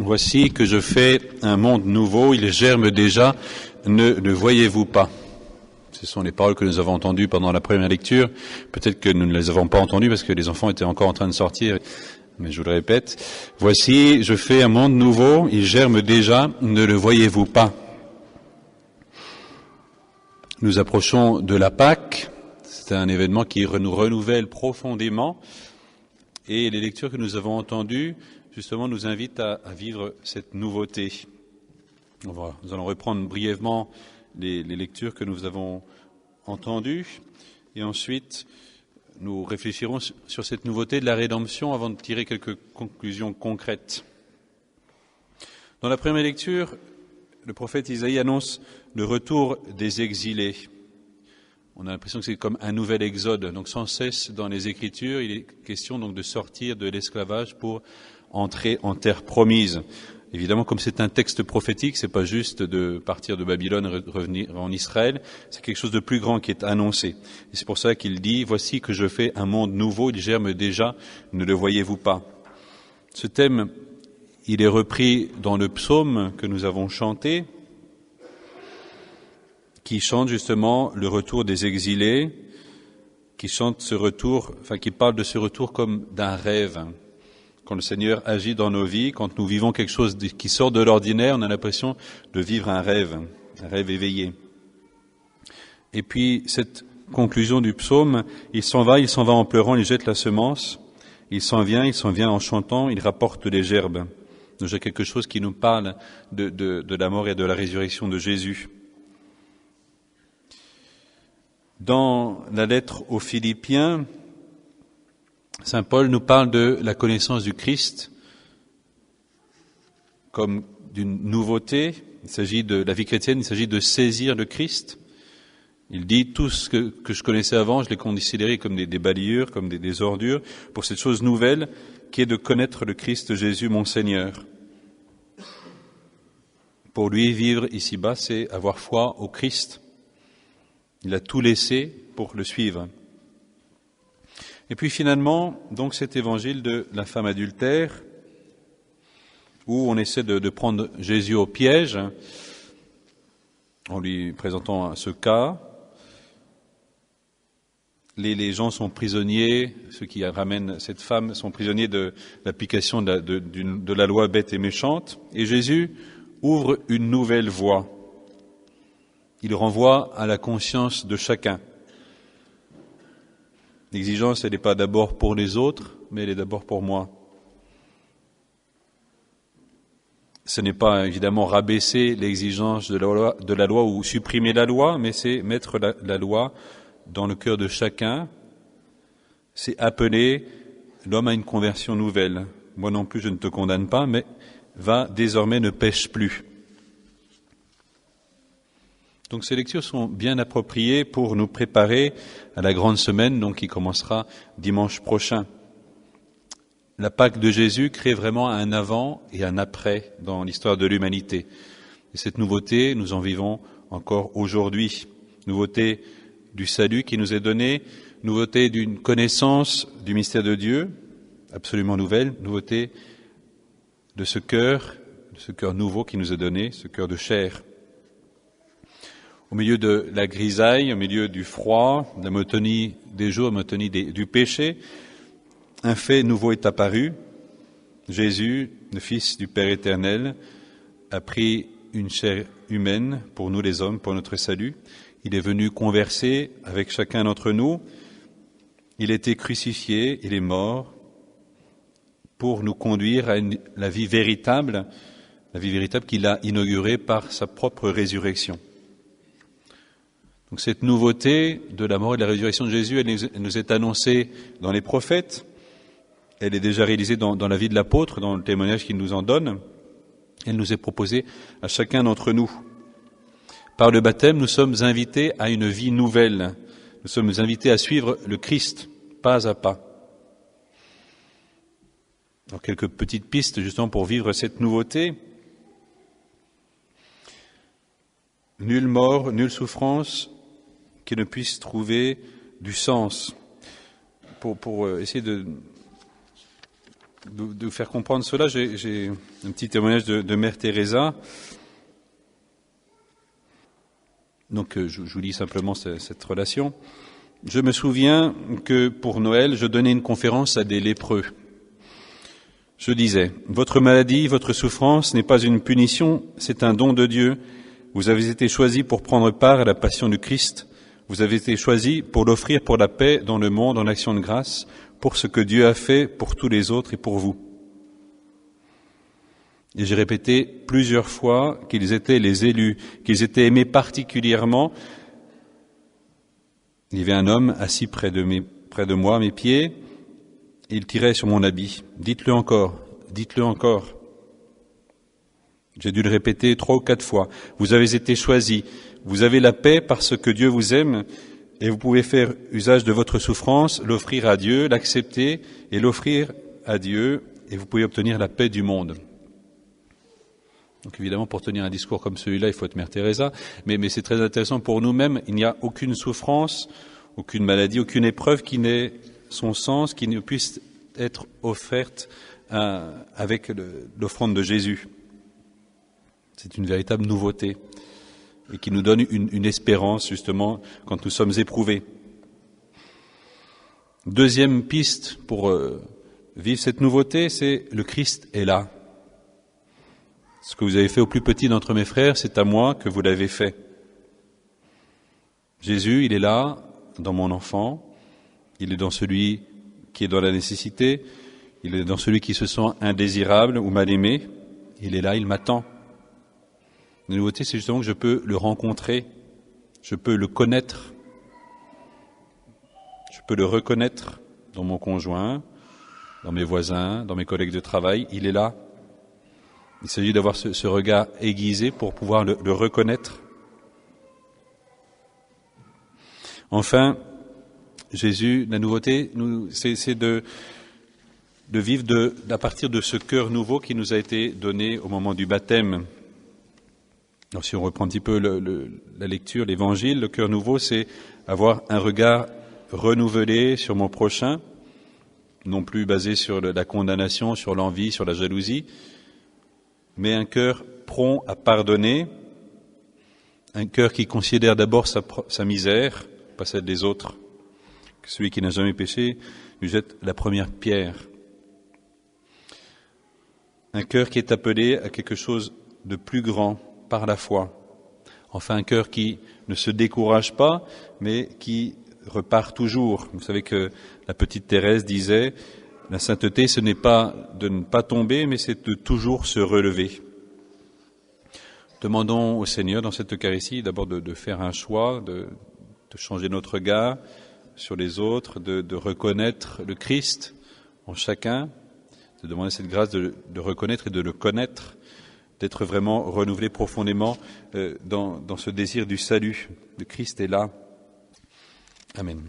Voici que je fais un monde nouveau, il germe déjà, ne le voyez-vous pas? Ce sont les paroles que nous avons entendues pendant la première lecture. Peut-être que nous ne les avons pas entendues parce que les enfants étaient encore en train de sortir, mais je vous le répète. Voici, je fais un monde nouveau, il germe déjà, ne le voyez-vous pas? Nous approchons de la Pâque, c'est un événement qui nous renouvelle profondément, et les lectures que nous avons entendues, justement, nous invitent à vivre cette nouveauté. Nous allons reprendre brièvement les lectures que nous avons entendues, et ensuite nous réfléchirons sur cette nouveauté de la rédemption avant de tirer quelques conclusions concrètes. Dans la première lecture, le prophète Isaïe annonce le retour des exilés. On a l'impression que c'est comme un nouvel exode. Donc sans cesse dans les Écritures, il est question donc de sortir de l'esclavage pour entrer en terre promise. Évidemment, comme c'est un texte prophétique, c'est pas juste de partir de Babylone et revenir en Israël, c'est quelque chose de plus grand qui est annoncé. Et c'est pour ça qu'il dit, voici que je fais un monde nouveau, il germe déjà, ne le voyez-vous pas? Ce thème, il est repris dans le psaume que nous avons chanté, qui chante justement le retour des exilés, qui chante ce retour, qui parle de ce retour comme d'un rêve. Quand le Seigneur agit dans nos vies, quand nous vivons quelque chose qui sort de l'ordinaire, on a l'impression de vivre un rêve éveillé. Et puis, cette conclusion du psaume, il s'en va en pleurant, il jette la semence, il s'en vient en chantant, il rapporte les gerbes. Donc, j'ai quelque chose qui nous parle de la mort et de la résurrection de Jésus. Dans la lettre aux Philippiens, Saint Paul nous parle de la connaissance du Christ comme d'une nouveauté. Il s'agit de la vie chrétienne, il s'agit de saisir le Christ. Il dit tout ce que je connaissais avant, je l'ai considéré comme des balayures, comme des ordures, pour cette chose nouvelle qui est de connaître le Christ Jésus, mon Seigneur. Pour lui, vivre ici-bas, c'est avoir foi au Christ. Il a tout laissé pour le suivre. Et puis finalement, donc cet évangile de la femme adultère, où on essaie de prendre Jésus au piège, en lui présentant ce cas. Les gens sont prisonniers, ceux qui ramènent cette femme sont prisonniers de l'application de la loi bête et méchante. Et Jésus ouvre une nouvelle voie. Il renvoie à la conscience de chacun. L'exigence, elle n'est pas d'abord pour les autres, mais elle est d'abord pour moi. Ce n'est pas évidemment rabaisser l'exigence de la loi ou supprimer la loi, mais c'est mettre la loi dans le cœur de chacun. C'est appeler l'homme à une conversion nouvelle. Moi non plus, je ne te condamne pas, mais va désormais ne pêche plus. Donc ces lectures sont bien appropriées pour nous préparer à la grande semaine donc qui commencera dimanche prochain. La Pâque de Jésus crée vraiment un avant et un après dans l'histoire de l'humanité. Et cette nouveauté, nous en vivons encore aujourd'hui. Nouveauté du salut qui nous est donné, nouveauté d'une connaissance du mystère de Dieu, absolument nouvelle, nouveauté de ce cœur nouveau qui nous est donné, ce cœur de chair. Au milieu de la grisaille, au milieu du froid, de la monotonie des jours, la monotonie du péché, un fait nouveau est apparu. Jésus, le Fils du Père éternel, a pris une chair humaine pour nous les hommes, pour notre salut. Il est venu converser avec chacun d'entre nous. Il a été crucifié, il est mort pour nous conduire à la vie véritable qu'il a inaugurée par sa propre résurrection. Donc cette nouveauté de la mort et de la résurrection de Jésus, elle nous est annoncée dans les prophètes, elle est déjà réalisée dans la vie de l'apôtre, dans le témoignage qu'il nous en donne, elle nous est proposée à chacun d'entre nous. Par le baptême, nous sommes invités à une vie nouvelle, nous sommes invités à suivre le Christ, pas à pas. Alors quelques petites pistes justement pour vivre cette nouveauté. Nulle mort, nulle souffrance qui ne puisse trouver du sens. Pour essayer de de faire comprendre cela, j'ai un petit témoignage de Mère Teresa. Donc je vous lis simplement cette relation. Je me souviens que pour Noël, je donnais une conférence à des lépreux. Je disais, votre maladie, votre souffrance n'est pas une punition, c'est un don de Dieu. Vous avez été choisis pour prendre part à la passion du Christ. Vous avez été choisis pour l'offrir pour la paix dans le monde en action de grâce, pour ce que Dieu a fait pour tous les autres et pour vous. Et j'ai répété plusieurs fois qu'ils étaient les élus, qu'ils étaient aimés particulièrement. Il y avait un homme assis près de moi, à mes pieds, et il tirait sur mon habit. Dites-le encore, dites-le encore. J'ai dû le répéter 3 ou 4 fois. Vous avez été choisis, vous avez la paix parce que Dieu vous aime, et vous pouvez faire usage de votre souffrance, l'offrir à Dieu, l'accepter et l'offrir à Dieu, et vous pouvez obtenir la paix du monde. Donc évidemment, pour tenir un discours comme celui-là, il faut être Mère Teresa, mais c'est très intéressant pour nous-mêmes. Il n'y a aucune souffrance, aucune maladie, aucune épreuve qui n'ait son sens, qui ne puisse être offerte avec l'offrande de Jésus. C'est une véritable nouveauté et qui nous donne une espérance, justement, quand nous sommes éprouvés. Deuxième piste pour vivre cette nouveauté, c'est le Christ est là. Ce que vous avez fait au plus petit d'entre mes frères, c'est à moi que vous l'avez fait. Jésus, il est là, dans mon enfant, il est dans celui qui est dans la nécessité, il est dans celui qui se sent indésirable ou mal aimé, il est là, il m'attend. La nouveauté, c'est justement que je peux le rencontrer, je peux le connaître, je peux le reconnaître dans mon conjoint, dans mes voisins, dans mes collègues de travail, il est là. Il s'agit d'avoir ce regard aiguisé pour pouvoir le reconnaître. Enfin, Jésus, la nouveauté, c'est de vivre à partir de ce cœur nouveau qui nous a été donné au moment du baptême. Alors si on reprend un petit peu la lecture, l'évangile, le cœur nouveau, c'est avoir un regard renouvelé sur mon prochain, non plus basé sur la condamnation, sur l'envie, sur la jalousie, mais un cœur prompt à pardonner, un cœur qui considère d'abord sa misère, pas celle des autres. Que celui qui n'a jamais péché lui jette la première pierre. Un cœur qui est appelé à quelque chose de plus grand par la foi. Enfin, un cœur qui ne se décourage pas, mais qui repart toujours. Vous savez que la petite Thérèse disait, la sainteté, ce n'est pas de ne pas tomber, mais c'est de toujours se relever. Demandons au Seigneur dans cette Eucharistie d'abord de faire un choix, de changer notre regard sur les autres, de reconnaître le Christ en chacun, de demander cette grâce de reconnaître et de le connaître, d'être vraiment renouvelé profondément dans ce désir du salut. Le Christ est là. Amen.